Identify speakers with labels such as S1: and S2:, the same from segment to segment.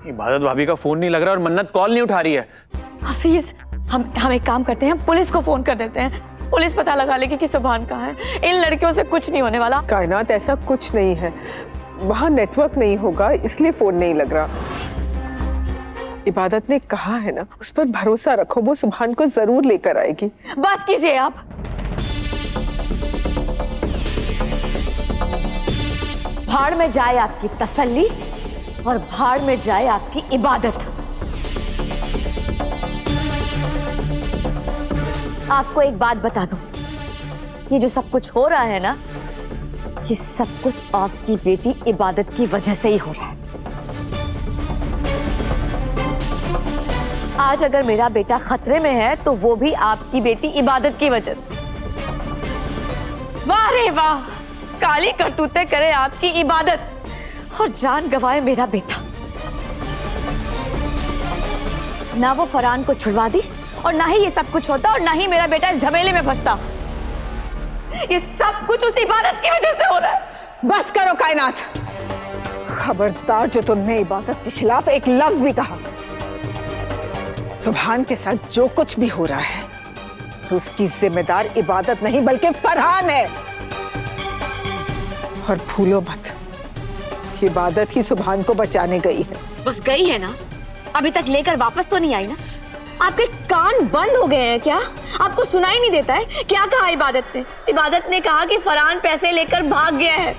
S1: इबादत भाभी का फोन नहीं लग रहा और मन्नत कॉल नहीं उठा रही है।
S2: हफीज, हम एक काम करते हैं, हम पुलिस को फोन कर देते हैं। पुलिस पता लगा लेगी कि सुभान कहाँ है। इन लड़कियों से कुछ नहीं होने वाला।
S3: कायनात, ऐसा कुछ नहीं है, वहाँ नेटवर्क नहीं होगा इसलिए फोन नहीं लग रहा। इबादत ने कहा है ना, उस पर भरोसा रखो, वो सुभान को जरूर लेकर आएगी।
S2: बस कीजिए आप। भाड़ में जाए आपकी तसल्ली और भाड़ में जाए आपकी इबादत। आपको एक बात बता दूं, ये जो सब कुछ हो रहा है ना, ये सब कुछ आपकी बेटी इबादत की वजह से ही हो रहा है। आज अगर मेरा बेटा खतरे में है तो वो भी आपकी बेटी इबादत की वजह से। वाह रे वाह, काली करतूतें करे आपकी इबादत और जान गंवाए मेरा बेटा। ना वो फरहान को छुड़वा दी और ना ही ये सब कुछ होता और ना ही मेरा बेटा इस झमेले में फंसता। ये सब कुछ उस इबादत की वजह से हो रहा है।
S3: बस करो कायनात, खबरदार जो तुमने इबादत के खिलाफ एक लफ्ज भी कहा। सुभान के साथ जो कुछ भी हो रहा है तो उसकी जिम्मेदार इबादत नहीं बल्कि फरहान है। और भूलो मत, इबादत ही सुभान को बचाने गई है।
S2: बस गई है ना, अभी तक लेकर वापस तो नहीं आई ना। आपके कान बंद हो गए हैं क्या? आपको सुनाई नहीं देता है? क्या कहा इबादत ने? इबादत ने कहा कि फरहान पैसे लेकर भाग गया है।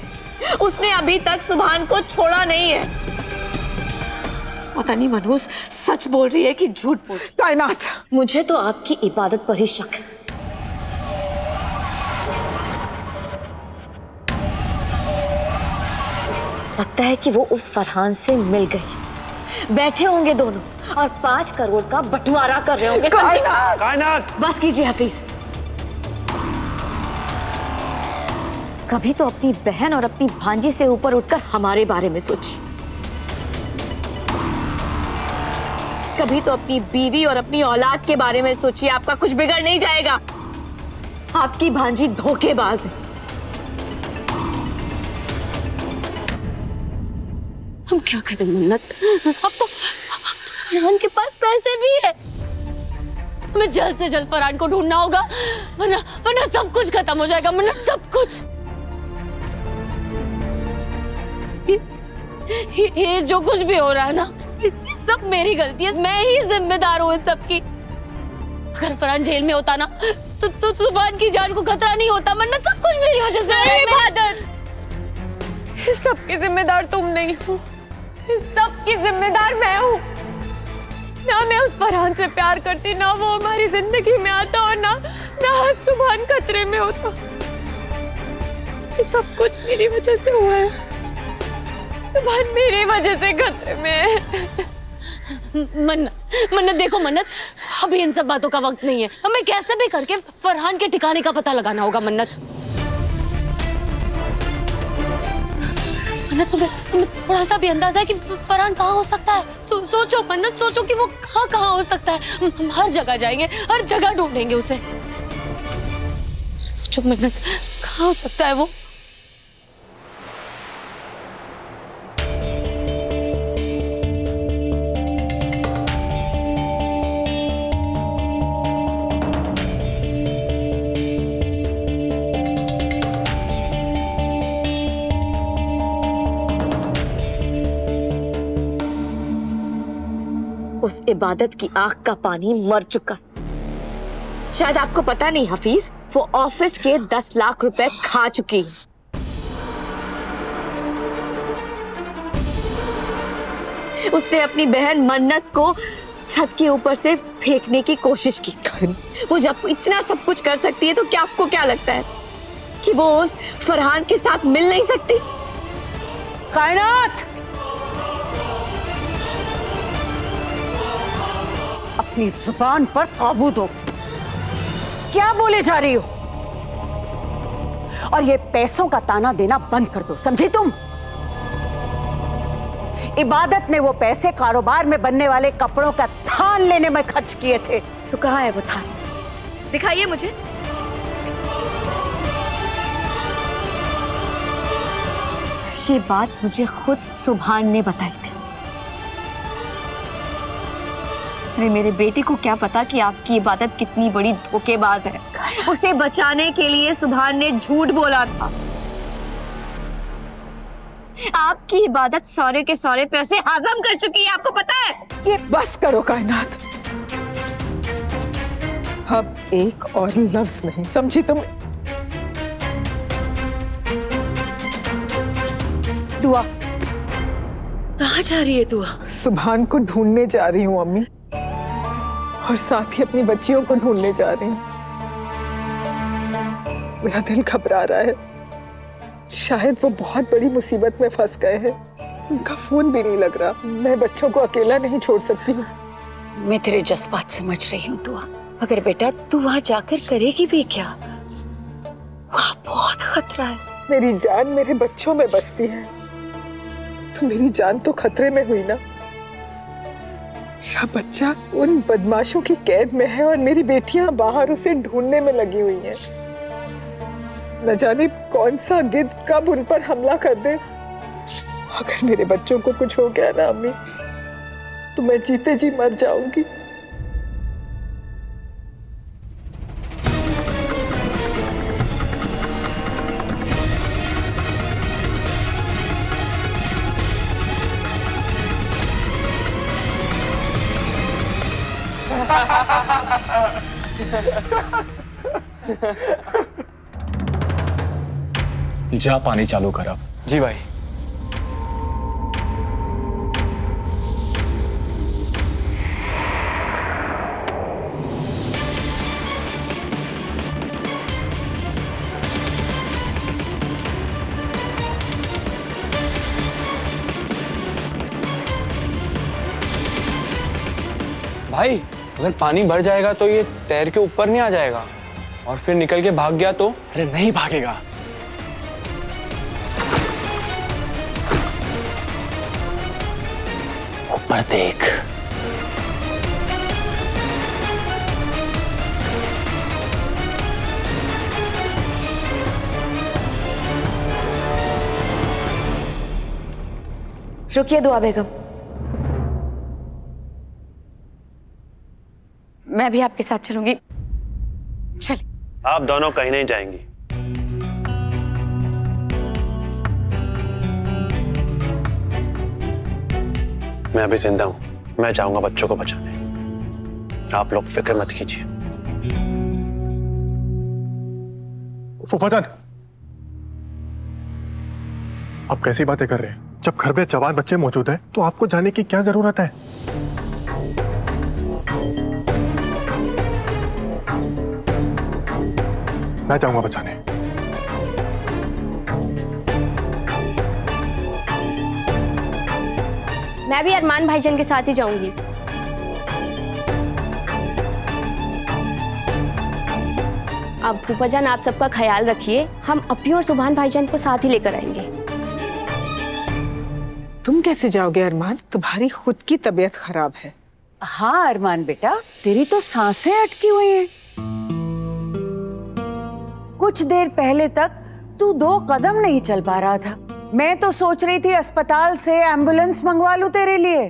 S2: उसने अभी तक सुभान को छोड़ा नहीं है। पता नहीं मनहूस सच बोल रही है कि झूठ बोल रही है।
S3: कायनात,
S2: मुझे तो आपकी इबादत पर ही शक है। लगता है कि वो उस फरहान से मिल गई। बैठे होंगे दोनों और 5 करोड़ का बंटवारा कर रहे होंगे।
S1: कायनात,
S2: बस कीजिए हफीज। कभी तो अपनी बहन और अपनी भांजी से ऊपर उठकर हमारे बारे में सोचिए। कभी तो अपनी बीवी और अपनी औलाद के बारे में सोचिए। आपका कुछ बिगड़ नहीं जाएगा। आपकी भांजी धोखेबाज है।
S4: हम क्या करें मन्नत? अब तो फरहान के पास पैसे भी है। हमें जल्द से जल्द फरहान को ढूंढना होगा, वरना सब कुछ खत्म हो जाएगा मन्नत, सब कुछ। ये जो कुछ भी हो रहा है ना, सब मेरी गलती है। मैं ही जिम्मेदार हूँ इन सब की। अगर फरहान जेल में होता ना तो सुभान की जान को खतरा नहीं होता मन्नत। सब कुछ मेरी वजह से हो रहा है।
S2: इबादत, इस सब की जिम्मेदार तुम नहीं हो, इस सब की जिम्मेदार मैं हूँ। ना मैं उस फरहान से प्यार करती, ना वो हमारी जिंदगी में आता और ना आज सुभान खतरे में होता। ये सब कुछ मेरी वजह से हुआ है। सुभान मेरी वजह से खतरे में है।
S4: मन्नत देखो मन्नत, अभी इन सब बातों का वक्त नहीं है। हमें कैसे भी करके फरहान के ठिकाने का पता लगाना होगा मन्नत। मन्नत, तुम्हें थोड़ा सा भी अंदाजा है कि फरहान कहाँ हो सकता है? सोचो मन्नत, सोचो कि वो कहाँ हो सकता है। हम हर जगह जाएंगे, हर जगह ढूंढेंगे उसे। सोचो मन्नत, कहाँ हो सकता है वो?
S2: उस इबादत की आंख का पानी मर चुका। शायद आपको पता नहीं हफीज, वो ऑफिस के 10 लाख रुपए खा चुकी। उसने अपनी बहन मन्नत को छत के ऊपर से फेंकने की कोशिश की। वो जब इतना सब कुछ कर सकती है तो क्या आपको क्या लगता है कि वो उस फरहान के साथ मिल नहीं सकती?
S5: कायनात, अपनी जुबान पर काबू दो। क्या बोले जा रही हो? और ये पैसों का ताना देना बंद कर दो, समझी तुम? इबादत ने वो पैसे कारोबार में बनने वाले कपड़ों का थान लेने में खर्च किए थे।
S2: तो कहाँ है वो थान? दिखाइए मुझे। ये बात मुझे खुद सुभान ने बताई थी। अरे मेरे बेटे को क्या पता कि आपकी इबादत कितनी बड़ी धोखेबाज है। उसे बचाने के लिए सुभान ने झूठ बोला था। आपकी इबादत सारे के सारे पैसे हजम कर चुकी है, आपको पता है?
S3: ये बस करो कायनात, अब एक और लफ्ज नहीं, समझी तुम?
S5: दुआ,
S2: कहाँ जा रही है तू?
S3: सुभान को ढूंढने जा रही हूँ अम्मी, और साथ ही अपनी बच्चियों को ढूंढने जा रही हूँ। मेरा दिल घबरा रहा है, शायद वो बहुत बड़ी मुसीबत में फंस गए हैं। उनका फोन भी नहीं लग रहा। मैं बच्चों को अकेला नहीं छोड़ सकती हूँ।
S5: मैं तेरे जज्बात समझ रही हूँ दुआ, मगर बेटा तू वहां जाकर करेगी भी क्या? वहां बहुत खतरा है।
S3: मेरी जान मेरे बच्चों में बसती है, तो मेरी जान तो खतरे में हुई ना। मेरा बच्चा उन बदमाशों की कैद में है और मेरी बेटियां बाहर उसे ढूंढने में लगी हुई हैं। न जाने कौन सा गिद्ध कब उन पर हमला कर दे। अगर मेरे बच्चों को कुछ हो गया ना अम्मी, तो मैं जीते जी मर जाऊंगी।
S6: जा पानी चालू कर अब।
S1: जी भाई।
S7: भाई अगर पानी भर जाएगा तो ये तैर के ऊपर नहीं आ जाएगा, और फिर निकल के भाग गया तो?
S1: अरे नहीं भागेगा। ऊपर देख।
S2: रुकिए दुआ बेगम, मैं भी आपके साथ चलूंगी। चलिए।
S1: आप दोनों कहीं नहीं जाएंगी। मैं अभी जिंदा हूं, मैं जाऊंगा बच्चों को बचाने। आप लोग फिक्र मत कीजिए।
S6: फूफाजान, आप कैसी बातें कर रहे हैं? जब घर में जवान बच्चे मौजूद हैं, तो आपको जाने की क्या जरूरत है? मैं जाऊंगा बचाने।
S8: मैं भी अरमान भाईजान के साथ ही जाऊंगी। अब फूफाजान आप सबका ख्याल रखिए, हम अपी और सुभान भाईजान को साथ ही लेकर आएंगे।
S3: तुम कैसे जाओगे अरमान? तुम्हारी खुद की तबीयत खराब है।
S5: हाँ अरमान बेटा, तेरी तो सांसें अटकी हुई हैं। कुछ देर पहले तक तू 2 कदम नहीं चल पा रहा था। मैं तो सोच रही थी अस्पताल से एम्बुलेंस मंगवा लूं तेरे लिए,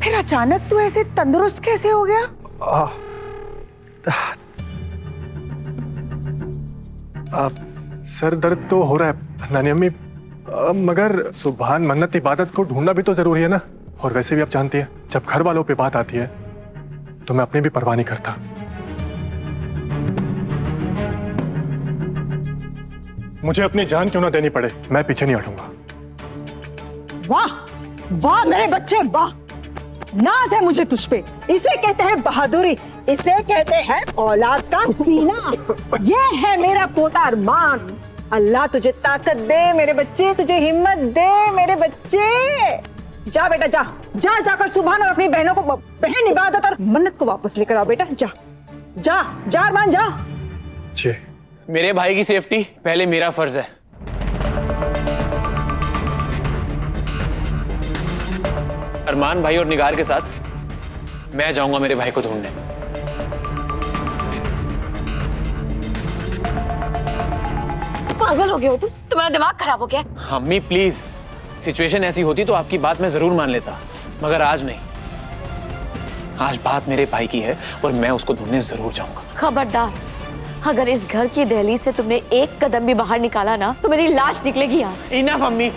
S5: फिर अचानक तू ऐसे तंदुरुस्त कैसे हो गया?
S6: सर दर्द तो हो रहा है नानी अम्मी, मगर सुभान मन्नत इबादत को ढूंढना भी तो जरूरी है ना। और वैसे भी आप जानती है, जब घर वालों पे बात आती है तो मैं अपनी भी परवाह नहीं करता। मुझे अपनी जान क्यों ना देनी पड़े, मैं पीछे नहीं हटूंगा।
S5: वाह वाह मेरे बच्चे वाह, नाज है मुझे तुझ पे। इसे कहते हैं बहादुरी, इसे कहते हैं औलाद का सीना। ये है मेरा पोता अरमान। अल्लाह तुझे ताकत दे मेरे बच्चे, तुझे हिम्मत दे मेरे बच्चे। जा बेटा जा, जा जाकर सुभान और अपनी बहनों को, बहन इबादत और मन्नत को वापस लेकर आओ बेटा। जा जा जा अरमान जा।
S6: जी।
S1: मेरे भाई की सेफ्टी पहले मेरा फर्ज है। अरमान भाई और निगार के साथ मैं जाऊंगा मेरे भाई को ढूंढने।
S2: पागल हो गए हो तुम? तुम्हारा दिमाग खराब हो गया?
S1: अम्मी प्लीज, सिचुएशन ऐसी होती तो आपकी बात मैं जरूर मान लेता, मगर आज नहीं।
S9: आज बात मेरे भाई की है और मैं उसको ढूंढने जरूर जाऊंगा।
S2: खबरदार, अगर इस घर की दहलीज से तुमने एक कदम भी बाहर निकाला ना तो मेरी लाश निकलेगी यहाँ से।
S9: इनफ अम्मी।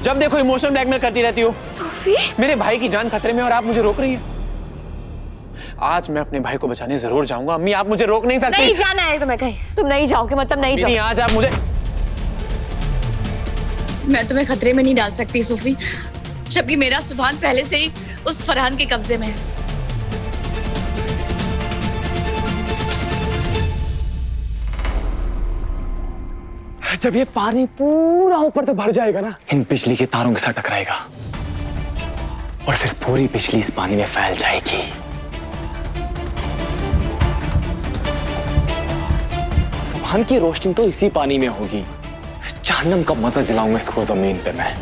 S9: जब देखो इमोशनल ब्लैकमेल करती रहती हो।
S2: सूफी,
S9: मेरे भाई की जान खतरे में और आप मुझे रोक रही हैं। आज मैं अपने भाई को बचाने जरूर जाऊंगा। अम्मी आप मुझे रोक नहीं सकती।
S2: नहीं जाना है तुम्हें कहीं, तुम नहीं जाओगे मतलब नहीं
S9: नहीं,
S2: जाओगे।
S9: आज आप मुझे
S10: मैं तुम्हें खतरे में नहीं डाल सकती सूफी, जबकि मेरा सुभान पहले से ही उस फरहान के कब्जे में है।
S7: जब ये पानी पूरा ऊपर तक भर जाएगा ना, इन बिजली के तारों के साथ टकराएगा और फिर पूरी बिजली इस पानी में फैल जाएगी। सुभान की रोशनी तो इसी पानी में होगी। जहन्नम का मजा दिलाऊंगा इसको जमीन पे मैं।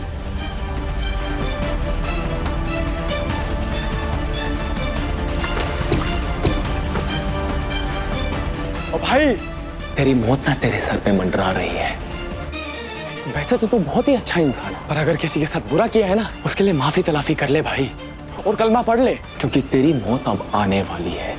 S7: ओ भाई, तेरी मौत ना तेरे सर पे मंडरा रही है। वैसे तो तू बहुत ही अच्छा इंसान है, पर अगर किसी के साथ बुरा किया है ना, उसके लिए माफी तलाफी कर ले भाई और कलमा पढ़ ले, क्योंकि तेरी मौत अब आने वाली है।